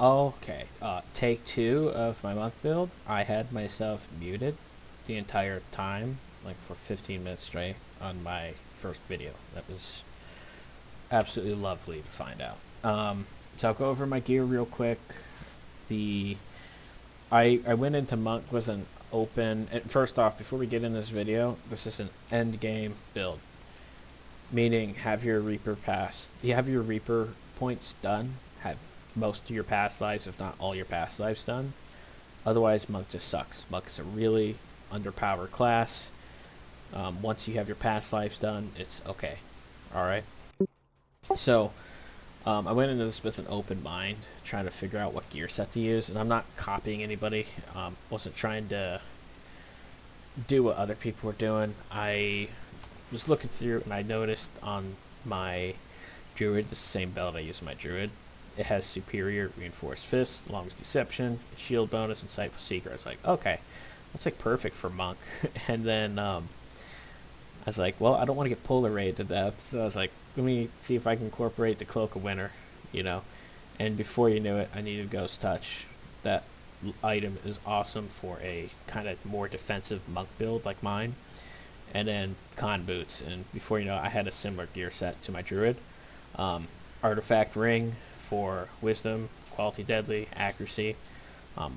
Okay, take two of my monk build. I had myself muted the entire time, like for 15 minutes straight on my first video. That was absolutely lovely to find out. So I'll go over my gear real quick. The I went into monk was an open. And first off, before we get in this video, this is an end game build, meaning have your reaper pass. You have your reaper points done. Have most of your past lives, if not all your past lives, done. Otherwise, monk just sucks. Monk is a really underpowered class. Once you have your past lives done, it's okay. All right. So I went into this with an open mind, trying to figure out what gear set to use, and I'm not copying anybody. Wasn't trying to do what other people were doing. I was looking through, and I noticed on my druid, the same belt I use on my druid, it has superior reinforced fists, longest deception, shield bonus, insightful seeker. I was like, okay, that's like perfect for monk. And then I was like, well, I don't want to get polar raid to death, so I was like, let me see if I can incorporate the cloak of winter, you know. And before you knew it, I needed ghost touch. That item is awesome for a kind of more defensive monk build like mine. And then con boots, and before you know it, I had a similar gear set to my druid. Artifact ring for wisdom, quality deadly, accuracy,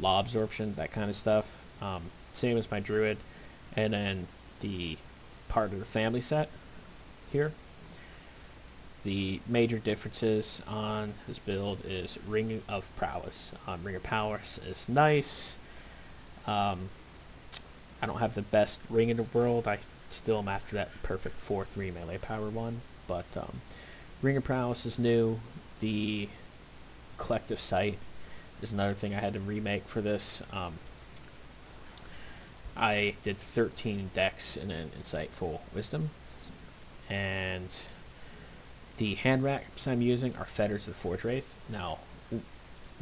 law absorption, that kind of stuff. Same as my druid. And then the part of the family set here. The major differences on this build is ring of prowess. Ring of prowess is nice. I don't have the best ring in the world. I still am after that perfect 4-3 melee power one, but ring of prowess is new. The collective sight is another thing I had to remake for this. I did 13 dex and an insightful wisdom, and the hand wraps I'm using are fetters of the Forge Wraith. Now,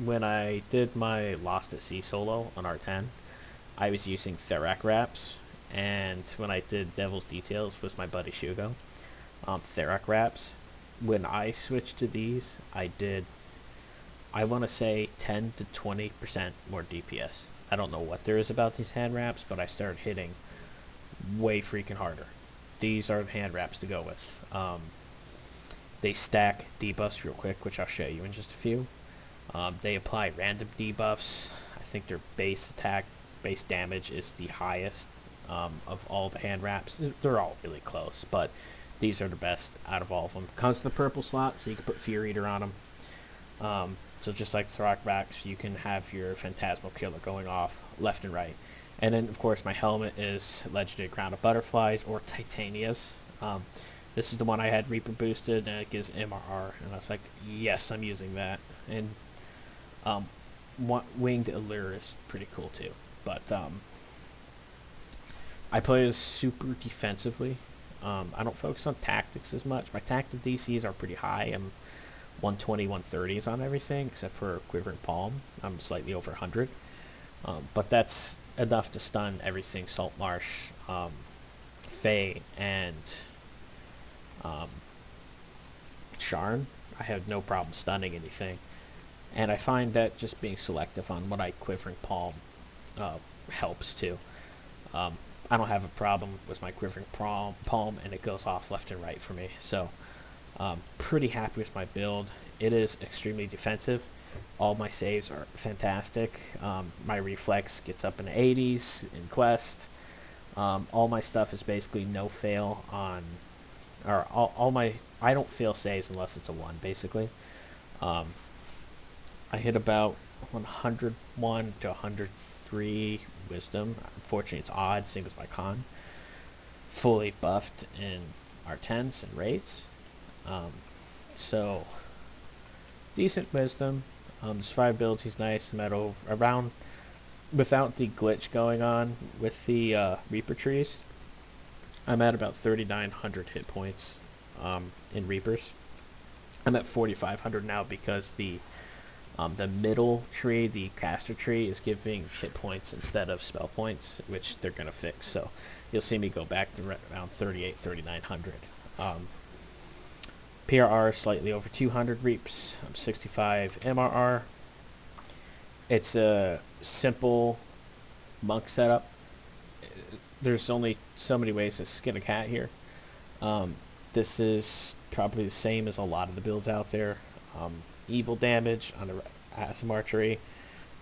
when I did my Lost at Sea solo on R10, I was using Therak wraps, and when I did Devil's Details with my buddy Shugo, Therak wraps, when I switched to these, I want to say 10 to 20% more DPS. I don't know what there is about these hand wraps, but I started hitting way freaking harder. These are the hand wraps to go with. They stack debuffs real quick, which I'll show you in just a few. They apply random debuffs. I think their base attack, base damage is the highest of all the hand wraps. They're all really close, but these are the best out of all of them. Comes to the purple slot, so you can put Fear Eater on them. So just like the rock backs, you can have your Phantasmal Killer going off left and right. And then, of course, my helmet is Legendary Crown of Butterflies or Titania's. This is the one I had Reaper boosted, and it gives MRR. And I was like, yes, I'm using that. And Winged Allure is pretty cool too. But I play this super defensively. I don't focus on tactics as much. My tactic DCs are pretty high. I'm 120, 130s on everything, except for Quivering Palm. I'm slightly over 100. But that's enough to stun everything Saltmarsh, Fae, and Sharn. I have no problem stunning anything. And I find that just being selective on what I Quivering Palm helps too. I don't have a problem with my Quivering Palm, and it goes off left and right for me. So pretty happy with my build. It is extremely defensive. All my saves are fantastic. My reflex gets up in the 80s in quest. All my stuff is basically no fail on, or all my, I don't fail saves unless it's a 1 basically. I hit about 101 to 103 wisdom. Unfortunately it's odd, same as my con. Fully buffed in R10s and raids. So decent wisdom. The survivability is nice. I'm at around, without the glitch going on with the Reaper trees, I'm at about 3,900 hit points in Reapers. I'm at 4,500 now because the middle tree, the caster tree, is giving hit points instead of spell points, which they're going to fix. So you'll see me go back to around 3,900. PRR is slightly over 200 reaps. I'm 65 MRR. It's a simple monk setup. There's only so many ways to skin a cat here. Um, this is probably the same as a lot of the builds out there. Evil damage on some archery.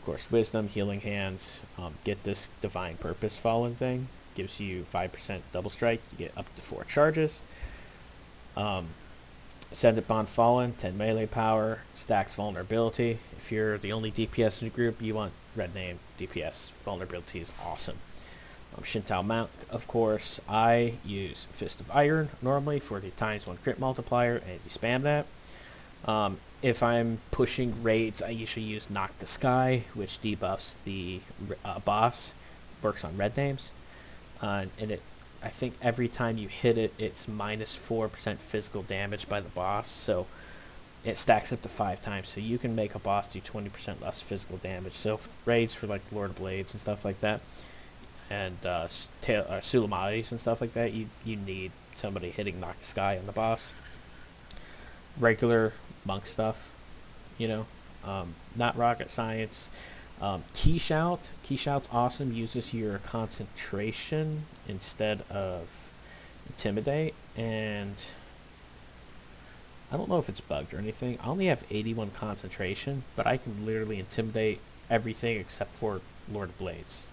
Of course, wisdom, healing hands. Get this divine purpose fallen thing. Gives you 5% double strike. You get up to 4 charges. Ascendant Bond Fallen, 10 melee power, stacks vulnerability. If you're the only DPS in the group, you want red name DPS. Vulnerability is awesome. Shintao Mount, of course. I use Fist of Iron normally for the ×1 crit multiplier, and you spam that. If I'm pushing raids, I usually use Knock the Sky, which debuffs the boss. Works on red names. And I think every time you hit it, it's minus 4% physical damage by the boss. So it stacks up to 5 times. So you can make a boss do 20% less physical damage. So raids for like Lord of Blades and stuff like that, and Sulamatis and stuff like that, you need somebody hitting Knock the Sky on the boss. Regular monk stuff, not rocket science. Key Shout's awesome. Uses your concentration instead of intimidate, and I don't know if it's bugged or anything. I only have 81 concentration, but I can literally intimidate everything except for Lord of Blades.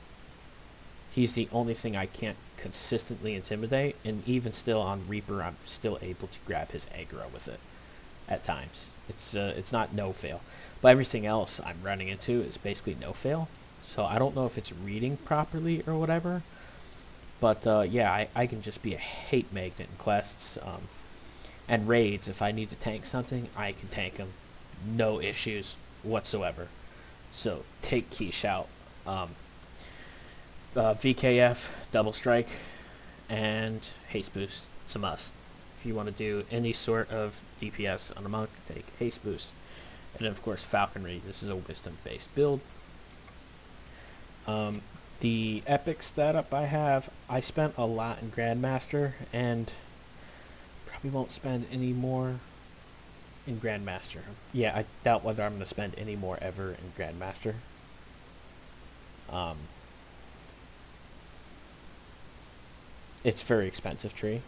He's the only thing I can't consistently intimidate, and even still on Reaper, I'm still able to grab his aggro with it at times. It's not no fail, but everything else I'm running into is basically no fail. So I don't know if it's reading properly or whatever, but yeah, I can just be a hate magnet in quests and raids. If I need to tank something, I can tank them, no issues whatsoever. So take Key Shout. VKF, double strike, and haste boost. It's a must. If you want to do any sort of DPS on a monk, take haste boost. And then of course falconry. This is a wisdom based build. The epic setup I have, I spent a lot in Grandmaster, and probably won't spend any more in Grandmaster. Yeah, I doubt whether I'm going to spend any more ever in Grandmaster. It's a very expensive tree.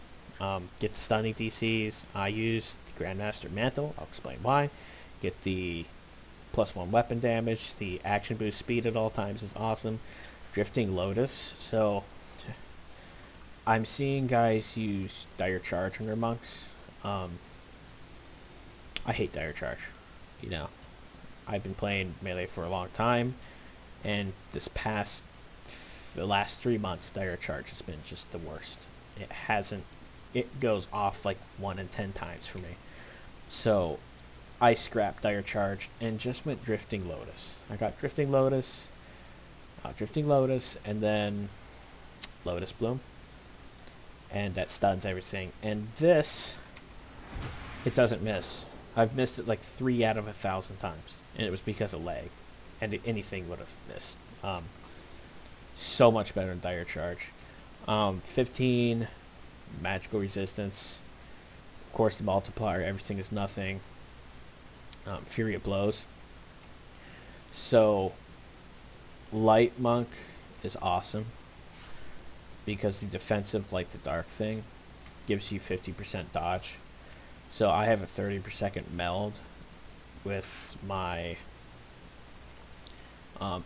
Get the stunning DCs. I use the Grandmaster Mantle. I'll explain why. Get the +1 weapon damage. The action boost speed at all times is awesome. Drifting Lotus. So I'm seeing guys use Dire Charge on their monks. I hate Dire Charge. I've been playing melee for a long time, and the last 3 months, Dire Charge has been just the worst. It goes off like 1 in 10 times for me. So I scrapped Dire Charge and just went Drifting Lotus. I got Drifting Lotus, and then Lotus Bloom, and that stuns everything. And this, it doesn't miss. I've missed it like 3 out of 1,000 times, and it was because of lag, and anything would have missed. So much better than Dire Charge. 15 magical resistance. Of course, the multiplier, everything is nothing. Fury of Blows. So light monk is awesome because the defensive, like the dark thing, gives you 50% dodge. So I have a 30% meld with my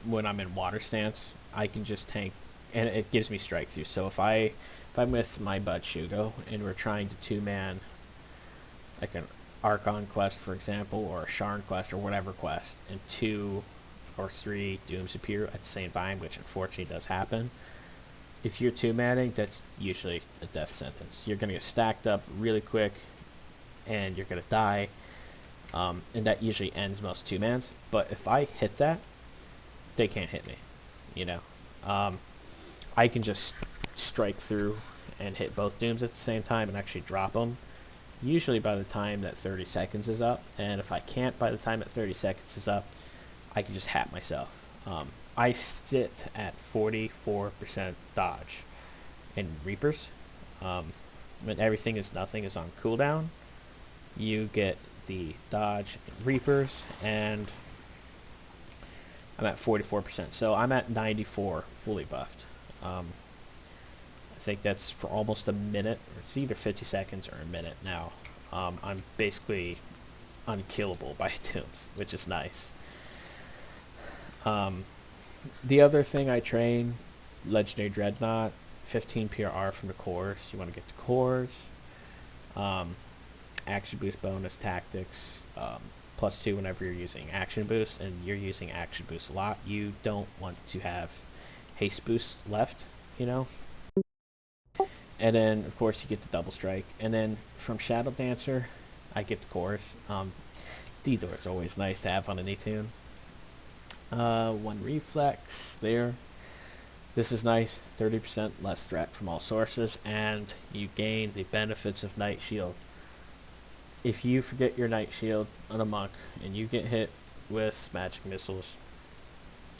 when I'm in water stance. I can just tank, and it gives me strike through. So if I'm with my bud Shugo and we're trying to 2-man like an Archon quest, for example, or a Sharn quest or whatever quest, and 2 or 3 dooms appear at the same time, which unfortunately does happen. If you're 2-manning, that's usually a death sentence. You're going to get stacked up really quick, and you're going to die, and that usually ends most 2-mans. But if I hit that, they can't hit me. I can just strike through and hit both dooms at the same time and actually drop them, usually by the time that 30 seconds is up. And if I can't by the time that 30 seconds is up, I can just hat myself. I sit at 44% dodge in Reapers. When everything is nothing is on cooldown, you get the dodge in Reapers, and I'm at 44%, so I'm at 94 fully buffed. I think that's for almost a minute. It's either 50 seconds or a minute now. I'm basically unkillable by tombs, which is nice. The other thing I train, Legendary Dreadnought, 15 PRR from the cores. You want to get the cores. Action boost bonus tactics, +2 whenever you're using action boost, and you're using action boost a lot. You don't want to have haste boost left, you know. And then of course you get the double strike, and then from Shadow Dancer, I get the cores. DDO is always nice to have on any tune. 1 reflex there. This is nice, 30% less threat from all sources, and you gain the benefits of Night Shield. If you forget your Night Shield on a monk and you get hit with magic missiles,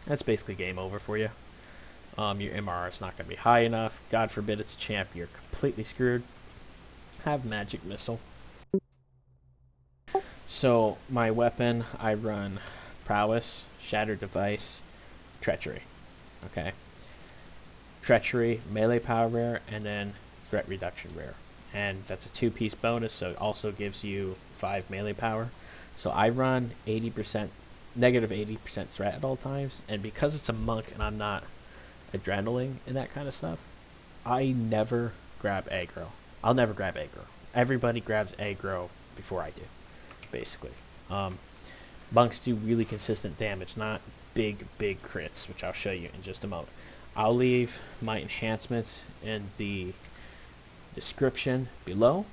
that's basically game over for you. Your MRR is not going to be high enough. God forbid it's a champ, you're completely screwed. Have magic missile. So my weapon, I run prowess, shattered device, treachery. Okay. Treachery, melee power rare, and then threat reduction rare. And that's a 2-piece bonus, so it also gives you 5 melee power. So I run 80%, negative 80% threat at all times, and because it's a monk and I'm not adrenaline and that kind of stuff, I never grab aggro. I'll never grab aggro. Everybody grabs aggro before I do, basically. Monks do really consistent damage, not big crits, which I'll show you in just a moment. I'll leave my enhancements in the description below.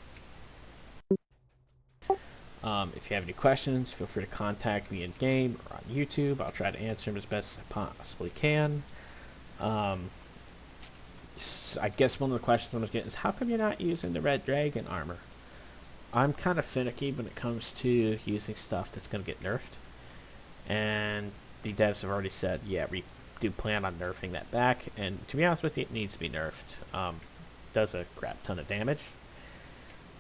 If you have any questions, feel free to contact me in game or on YouTube. I'll try to answer them as best as I possibly can. I guess one of the questions I'm getting is, how come you're not using the Red Dragon armor? I'm kind of finicky when it comes to using stuff that's going to get nerfed. And the devs have already said, yeah, we do plan on nerfing that back, and to be honest with you, it needs to be nerfed. Does a crap ton of damage,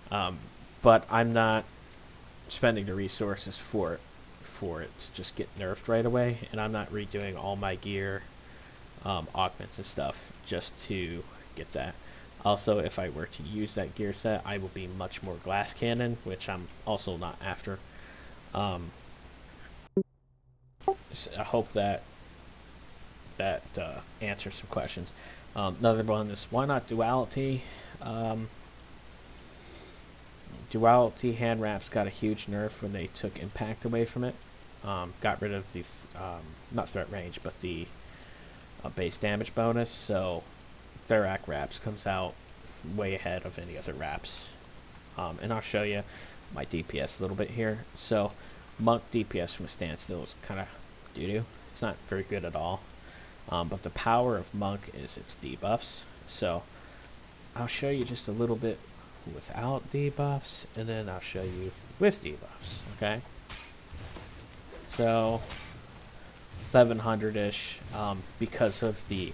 but I'm not spending the resources for it to just get nerfed right away, and I'm not redoing all my gear, augments and stuff just to get that. Also, if I were to use that gear set, I will be much more glass cannon, which I'm also not after. So I hope that answers some questions. Another one is, why not duality? Duality hand wraps got a huge nerf when they took impact away from it. Got rid of the not threat range, but the base damage bonus. So Thorac wraps comes out way ahead of any other wraps. And I'll show you my DPS a little bit here. So monk DPS from a standstill is kind of doo-doo. It's not very good at all. But the power of monk is its debuffs. So I'll show you just a little bit without debuffs, and then I'll show you with debuffs. Okay. So 1100-ish. Because of the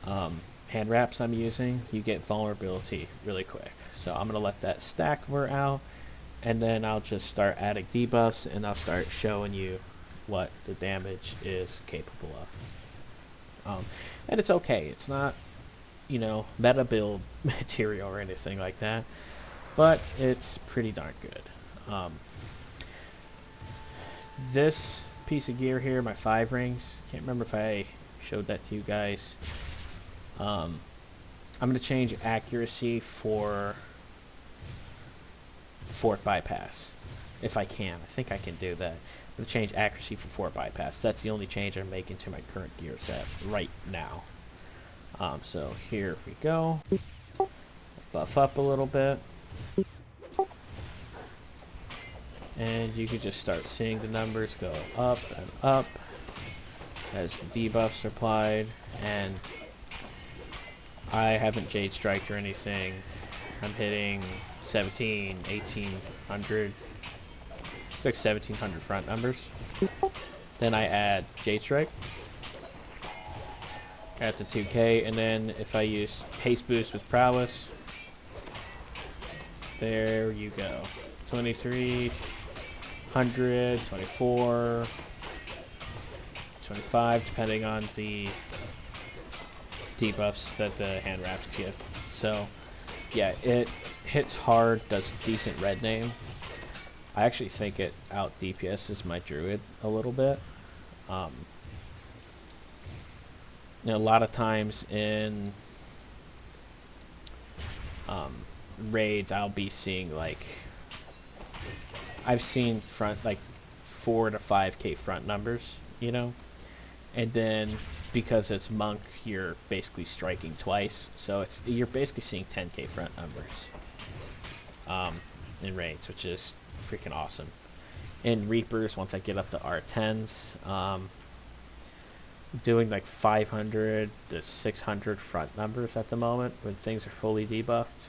hand wraps I'm using, you get vulnerability really quick. So I'm gonna let that stack wear out, and then I'll just start adding debuffs, and I'll start showing you what the damage is capable of. And it's okay. It's not, you know, meta build material or anything like that, but it's pretty darn good. This piece of gear here, my 5 rings, can't remember if I showed that to you guys. I'm going to change accuracy for fort bypass, if I can. I think I can do that. I'm going to change accuracy for fort bypass. That's the only change I'm making to my current gear set right now. So here we go. Buff up a little bit. And you can just start seeing the numbers go up and up as the debuffs are applied. And I haven't Jade Striked or anything. I'm hitting 17, 1800. It's like 1700 front numbers. Then I add Jade Strike. Add to 2k, and then if I use haste boost with prowess, there you go. 2300, 24, 25, depending on the debuffs that the hand wraps give. So, yeah, it hits hard, does decent red name. I actually think it out DPS's my druid a little bit. You know, a lot of times in raids, I'll be seeing like, I've seen front like 4 to 5k front numbers, you know, and then because it's monk, you're basically striking twice, so you're basically seeing 10k front numbers in raids, which is freaking awesome. In reapers, once I get up to R10s, doing like 500 to 600 front numbers at the moment when things are fully debuffed.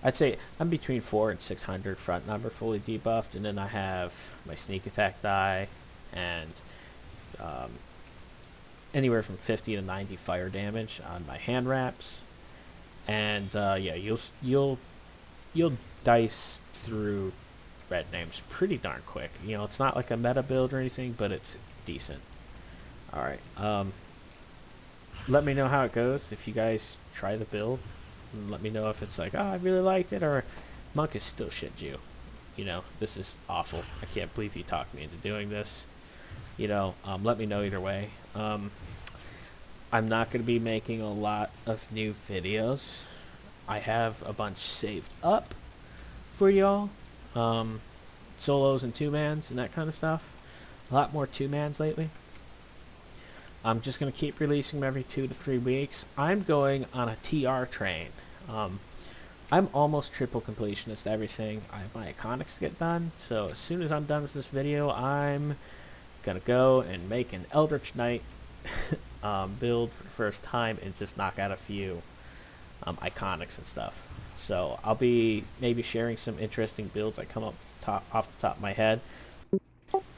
I'd say I'm between 400 and 600 front number fully debuffed, and then I have my sneak attack die and anywhere from 50 to 90 fire damage on my hand wraps. And yeah, you'll dice through red names pretty darn quick. You know, it's not like a meta build or anything, but it's decent. Alright, let me know how it goes if you guys try the build. And let me know if it's like, oh, I really liked it, or monk is still shit Jew. You know, this is awful. I can't believe he talked me into doing this. You know, let me know either way. I'm not going to be making a lot of new videos. I have a bunch saved up for y'all. Solos and 2-mans and that kind of stuff. A lot more 2-mans lately. I'm just going to keep releasing them every 2 to 3 weeks. I'm going on a TR train. I'm almost triple completionist everything. I have my iconics to get done, so as soon as I'm done with this video, I'm going to go and make an Eldritch Knight build for the first time and just knock out a few iconics and stuff. So I'll be maybe sharing some interesting builds I come up off the top of my head.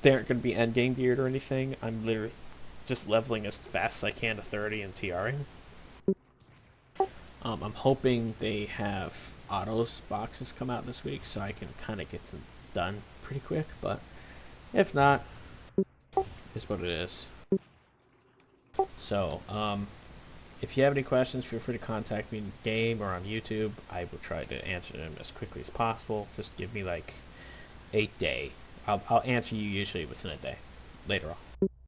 They aren't going to be endgame geared or anything. I'm literally just leveling as fast as I can to 30 and TRing. I'm hoping they have autos boxes come out this week so I can kind of get them done pretty quick, but if not, it's what it is. So, if you have any questions, feel free to contact me in game or on YouTube. I will try to answer them as quickly as possible. Just give me like a day. I'll answer you usually within a day. Later on.